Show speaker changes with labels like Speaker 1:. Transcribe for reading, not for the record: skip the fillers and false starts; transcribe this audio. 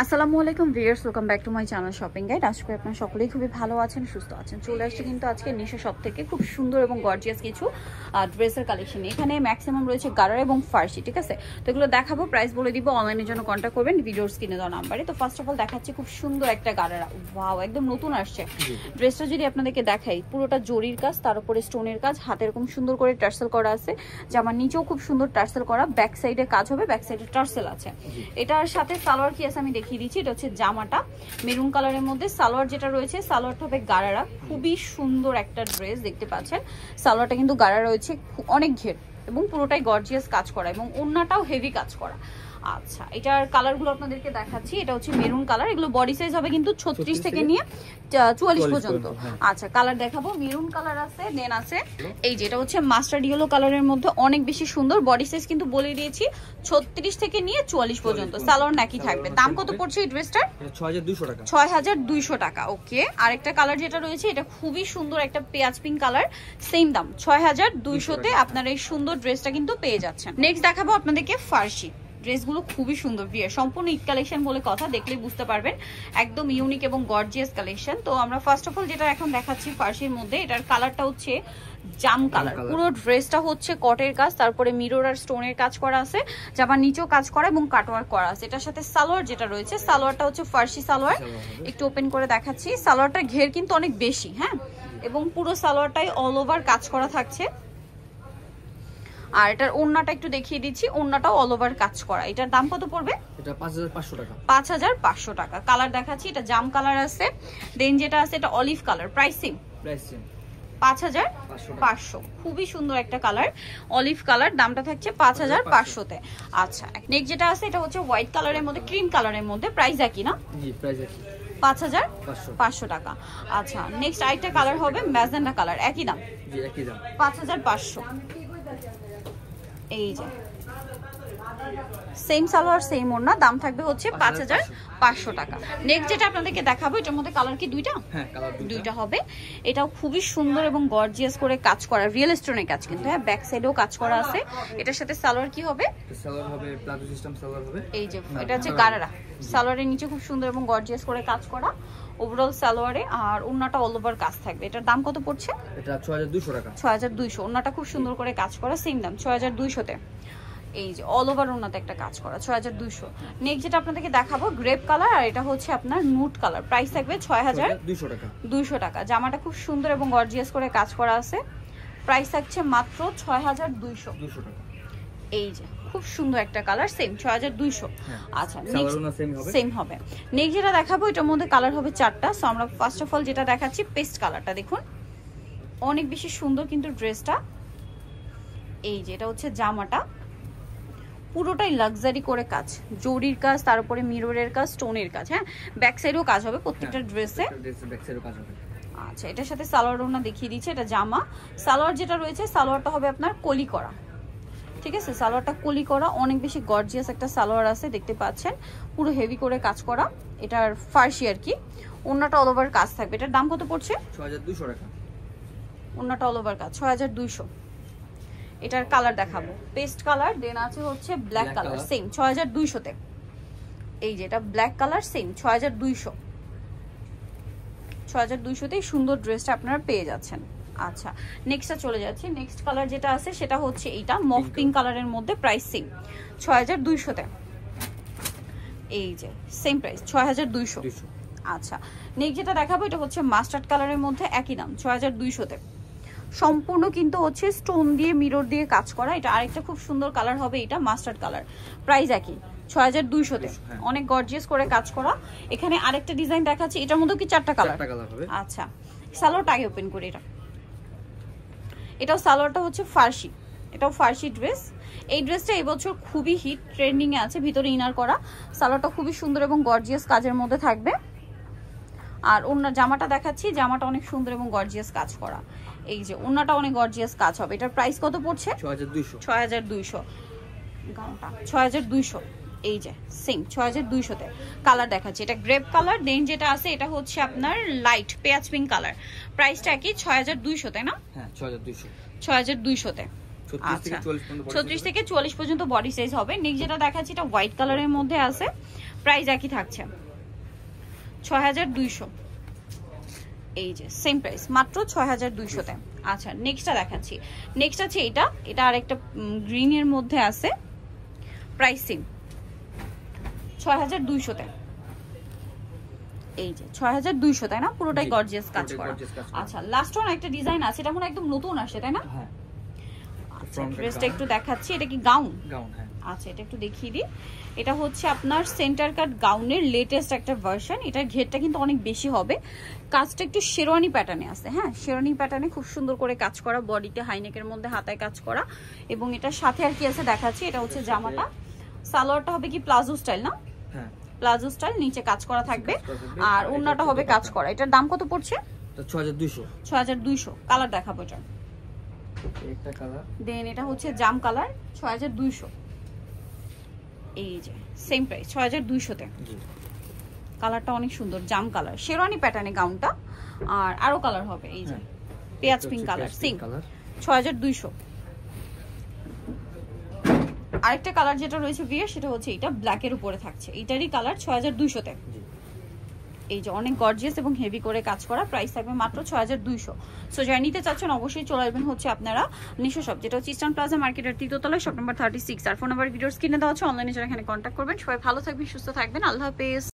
Speaker 1: আসসালামু আলাইকুম viewers, welcome back to my channel shopping guide. আশা করি আপনারা সকলেই খুবই ভালো আছেন, সুস্থ আছেন। চলে আসছে কিন্তু আজকে নিশা শপ থেকে খুব সুন্দর এবং গর্জিয়াস কিছু ড্রেসের কালেকশন। এখানে ম্যাক্সিমাম রয়েছে গারারা এবং ফার্সি, ঠিক আছে? তো এগুলো দেখাবো, প্রাইস বলে দিব, অনলাইনের জন্য কন্ট্যাক্ট করবেন ভিডিওর স্ক্রিনে দেওয়া নাম্বারে। তো ফার্স্ট অফ অল দেখাচ্ছি খুব সুন্দর একটা গারারা। ওয়াও, একদম নতুন আসছে ড্রেসটা। যদি আপনাদেরকে দেখাই, পুরোটা জরির কাজ, তার উপরে স্টোনের কাজ, হাতে এরকম সুন্দর করে টার্সেল করা আছে, জামার নিচেও খুব সুন্দর টার্সেল করা, ব্যাক সাইডে কাজ হবে, ব্যাক সাইডে টার্সেল আছে। এটার সাথে সালোয়ার কি আছে আমি দেখিয়ে দিচ্ছি। এটা হচ্ছে জামাটা মেরুন কালারের মধ্যে, সালোয়ার যেটা রয়েছে সালোয়ারটা হবে গারারা। খুবই সুন্দর একটা ড্রেস দেখতে পাচ্ছেন। সালোয়ারটা কিন্তু গারারা রয়েছে, অনেক ঘের এবং পুরোটাই গর্জিয়াস কাজ করা এবং ওড়নাটাও হেভি কাজ করা। আচ্ছা, এটার কালারগুলো আপনাদেরকে দেখাচ্ছি। এটা হচ্ছে মেরুন কালার, এগুলো বডি সাইজ হবে কিন্তু 36 থেকে নিয়ে 44 পর্যন্ত। আচ্ছা, কালার দেখাবো। মেরুন কালার আছে, দেন আছে এই যেটা হচ্ছে মাস্টার্ড ইয়েলো কালারের মধ্যে, অনেক বেশি সুন্দর। বডি সাইজ কিন্তু বলে দিয়েছি 36 থেকে নিয়ে 44 পর্যন্ত। সালোয়ার নাকি থাকবে। দাম কত পড়ছে এই ড্রেসটার?
Speaker 2: 6200 টাকা।
Speaker 1: 6200 টাকা। ওকে, আরেকটা কালার যেটা রয়েছে এটা খুবই সুন্দর, একটা পেঁয়াজ পিঙ্ক কালার, সেম দাম 6200 তে আপনারা এই সুন্দর ড্রেসটা কিন্তু পেয়ে যাচ্ছেন। নেক্সট দেখাবো আপনাদেরকে ফার্সি। ড্রেসগুলো খুবই সুন্দর, সম্পূর্ণ ঈদ কালেকশন বলে কথা, দেখলেই বুঝতে পারবেন একদম ইউনিক এবং গর্জিয়াস কালেকশন। তো আমরা ফার্স্ট অফ অল যেটা এখন দেখাচ্ছি ফার্সির মধ্যে, এটার কালারটা হচ্ছে জাম কালার। পুরো ড্রেসটা হচ্ছে কটের কাজ, তারপরে মিরর আর স্টোনের কাজ করা আছে, জামার নিচেও কাজ করা এবং কাটওয়ার্ক করা আছে। এটার সাথে সালোয়ার যেটা রয়েছে, সালোয়ারটা হচ্ছে ফার্সি সালোয়ার। একটু ওপেন করে দেখাচ্ছি। সালোয়ারটার ঘের কিন্তু অনেক বেশি, হ্যাঁ, এবং পুরো সালোয়ারটাই অল ওভার কাজ করা থাকছে। আর এটার ওড়নাটা একটু দেখিয়ে দিচ্ছি, ওড়নাটাও অল ওভার কাজ করা। এটার দাম কত পড়বে?
Speaker 2: এটা 5500 টাকা।
Speaker 1: 5500 টাকা। কালার দেখাচ্ছি, এটা জাম কালার আছে, দেন যেটা আছে এটা অলিভ কালার। প্রাইসিং 5500। খুবই সুন্দর একটা কালার, অলিভ কালার, দামটা থাকছে 5500 তে। আচ্ছা, নেক্সট যেটা আছে এটা হচ্ছে হোয়াইট কালারের মধ্যে, ক্রিম কালারের মধ্যে, প্রাইস একই না?
Speaker 2: জি, প্রাইস একই,
Speaker 1: 5500 টাকা। আচ্ছা, নেক্সট আরেকটা কালার হবে ম্যাজেন্ডা কালার, একই দাম?
Speaker 2: জি, একই দাম,
Speaker 1: 5500। এই যে সেম সালোয়ার সেম ওড়না, দাম থাকবে হচ্ছে 5500 টাকা। নেক্সট যেটা আপনাদেরকে দেখাবো, এটার মধ্যে কালার কি দুইটা?
Speaker 2: হ্যাঁ, কালার
Speaker 1: দুইটা হবে। এটাও খুবই সুন্দর এবং গর্জিয়াস করে কাজ করা, রিয়েল স্টোনের কাজ কিন্তু, হ্যাঁ, ব্যাক সাইডেও কাজ করা আছে। এটার সাথে সালোয়ার কি হবে?
Speaker 2: সালোয়ার হবে প্লাজো সিস্টেম সালোয়ার হবে।
Speaker 1: এই যে এটা হচ্ছে গারারা, সালোয়ারের নিচে খুব সুন্দর এবং গর্জিয়াস করে কাজ করা ওভারঅল সালোয়ারে, আর ওড়নাটা অল ওভার কাজ থাকবে। এটার দাম কত পড়ছে?
Speaker 2: এটা 6200 টাকা।
Speaker 1: 6200। ওড়নাটা খুব সুন্দর করে কাজ করা, সেম দাম 6200 তে। এই যে অল ওভার ওড়নাতে একটা কাজ করা, 6200। নেক্সট যেটা আপনাদেরকে দেখাবো গ্রেপ কালার, আর এটা হচ্ছে আপনার নুট কালার। প্রাইস থাকবে 6200 টাকা। 200 টাকা। জামাটা খুব সুন্দর এবং গর্জিয়াস করে কাজ করা আছে, প্রাইস থাকছে মাত্র 6200
Speaker 2: টাকা।
Speaker 1: এই যে খুব সুন্দর একটা কালার, সেম 6200। আচ্ছা, সেম হবে। নেক্সট যেটা দেখাবো, এটার মধ্যে কালার হবে 4টা। সো আমরা ফার্স্ট অফ অল যেটা দেখাচ্ছি পেস্ট কালারটা, দেখুন অনেক বেশি সুন্দর কিন্তু ড্রেসটা। এই যে এটা হচ্ছে জামাটা, পুরোটাই লাক্সারি করে কাজ, জরির কাজ, তার উপরে মিররের কাজ, স্টোনের কাজ, হ্যাঁ, ব্যাক সাইডেও কাজ হবে প্রত্যেকটা ড্রেসে। আচ্ছা, এটার সাথে সালোয়ার ওড়না দেখিয়ে দিচ্ছে। এটা জামা, সালোয়ার যেটা রয়েছে সালোয়ারটা হবে আপনার কলি করা, ঠিক আছে? সালোয়ারটা কলি করা, অনেক বেশি গর্জিয়াস একটা সালোয়ার আছে, দেখতে পাচ্ছেন পুরো হেভি করে কাজ করা। এটার ফার্সি আর কি, ওড়নাটা অল ওভার কাজ থাকবে। এটার দাম কত পড়ছে?
Speaker 2: 6200 টাকা।
Speaker 1: ওড়নাটা অল ওভার কাজ, 6200। এটার কালার দেখাবো, পেস্ট কালার, দেন আছে হচ্ছে ব্ল্যাক কালার, সেম 6200 তে। এই যে এটা ব্ল্যাক কালার, সেম 6200 তে সুন্দর ড্রেসটা আপনারা পেয়ে যাচ্ছেন। আচ্ছা, নেক্সটটা চলে যাচ্ছি। নেক্সট কালার যেটা আছে সেটা হচ্ছে এইটা মফ পিঙ্ক কালারের মধ্যে, প্রাইস সেম 6200 তে। এই যে সেম প্রাইস 6200। আচ্ছা, নেক্সট যেটা দেখাবো এটা হচ্ছে মাস্টার্ড কালারের মধ্যে, একই দাম 6200 তে। সম্পূর্ণ কিন্তু হচ্ছে স্টোন দিয়ে মিরর দিয়ে কাজ করা। এটা আরেকটা খুব সুন্দর কালার হবে, এটা মাস্টার্ড কালার, প্রাইস একই 6200 তে। অনেক গর্জিয়াস করে কাজ করা। এখানে আরেকটা ডিজাইন দেখাচ্ছি, এটার মধ্যে কি 4টা কালার হবে? আচ্ছা, সালোয়ারটা আগে ওপেন করি। এটাও সালোয়ারটা হচ্ছে ফার্সি, এটাও ফার্সি ড্রেস। এই ড্রেসটা এবছর খুবই হিট, ট্রেন্ডিং এ আছে, ভিতরে ইনার করা। সালোয়ারটা খুবই সুন্দর এবং গর্জিয়াস কাজের মধ্যে থাকবে। আর ওড়না জামাটা দেখাচ্ছি, জামাটা অনেক সুন্দর এবং গর্জিয়াস কাজ করা। এই যে ওড়নাটা অনেক গর্জিয়াস কাজ হবে। এটার প্রাইস কত পড়ছে? 6200। গাউনটা 6200। এই যে সেম 6200 তে। কালার দেখাচ্ছি, এটা গ্রেপ কালার, দেন যেটা আছে এটা হচ্ছে আপনার লাইট পেঁয়াজ পিঙ্ক কালার। প্রাইসটা কি 6200 তাই না?
Speaker 2: হ্যাঁ, 6200।
Speaker 1: 6200 তে। আচ্ছা, 36 থেকে 44 পর্যন্ত বডি সাইজ হবে। নেক্সট যেটা দেখাচ্ছি এটা হোয়াইট কালারের মধ্যে আছে, প্রাইস একই থাকছে 6200। এই যে সেম প্রাইস মাত্র 6200-তে। আচ্ছা নেক্সটটা দেখাচ্ছি। নেক্সট আছে এটা আরেকটা গ্রিনের মধ্যে আছে, প্রাইস সেম 6200-তে। এই যে 6200, তাই না? পুরোটাই গর্জিয়াস কাজ করা। আচ্ছা লাস্ট ওয়ান একটা ডিজাইন আছে, এটা মনে একদম নতুন আসে, তাই না?
Speaker 2: হ্যাঁ।
Speaker 1: আচ্ছা ড্রেসটা একটু দেখাচ্ছি, এটা কি গাউন?
Speaker 2: গাউন, হ্যাঁ।
Speaker 1: আচ্ছা এটা একটু দেখিয়ে দিই। এটা হচ্ছে আপনার সেন্টার কাট গাউনের লেটেস্ট একটা ভার্সন। এটার ঘেরটা কিন্তু অনেক বেশি হবে, কাজটা একটু শেরওয়ানি প্যাটার্নে আছে। হ্যাঁ শেরওয়ানি প্যাটার্নে খুব সুন্দর করে কাজ করা, বডিতে হাইনেকের মধ্যে হাতায় কাজ করা। এবং এটার সাথে আর কি আছে দেখাচ্ছি। এটা হচ্ছে জামাটা, সালোয়ারটা হবে কি প্লাজো স্টাইল, না?
Speaker 2: হ্যাঁ
Speaker 1: প্লাজো স্টাইল, নিচে কাজ করা থাকবে আর ওড়নাটা হবে কাজ করা। এটার দাম কত পড়ছে?
Speaker 2: 6200।
Speaker 1: 6200। কালার দেখাবো এটা।
Speaker 2: একটা কালার,
Speaker 1: দেন এটা হচ্ছে জাম কালার 6200। এই যে সেম প্রাইস 6200-তে।
Speaker 2: জি।
Speaker 1: কালারটা অনেক সুন্দর, জাম কালার, শেরওয়ানি প্যাটার্নে গাউনটা। আর আরো কালার হবে, এই যে পেঁয়াজ পিঙ্ক কালার, সিং 6200। আরেকটা কালার যেটা রয়েছে ভিয়ার, সেটা হচ্ছে এটা ব্ল্যাকের উপরে থাকছে, এটারই কালার 6200-তে। এই যে অনেক গর্জিয়াস এবং হেভি করে কাজ করা, প্রাইস থাকবে মাত্র 6200। সো যারা নিতে চাচ্ছেন অবশ্যই চলে আসবেন হচ্ছে আপনারা নিশো শপ, যেটা হচ্ছে ইস্টার্ন প্লাজা মার্কেটের 3য় তলায়, শপ নাম্বার 36। আর ফোন নাম্বার ভিডিওস কিনে দেওয়া হচ্ছে, অনলাইনে যারা এখানে কন্ট্যাক্ট করবেন। সবাই ভালো থাকবেন, সুস্থ থাকবেন, আল্লাহ হাফেজ।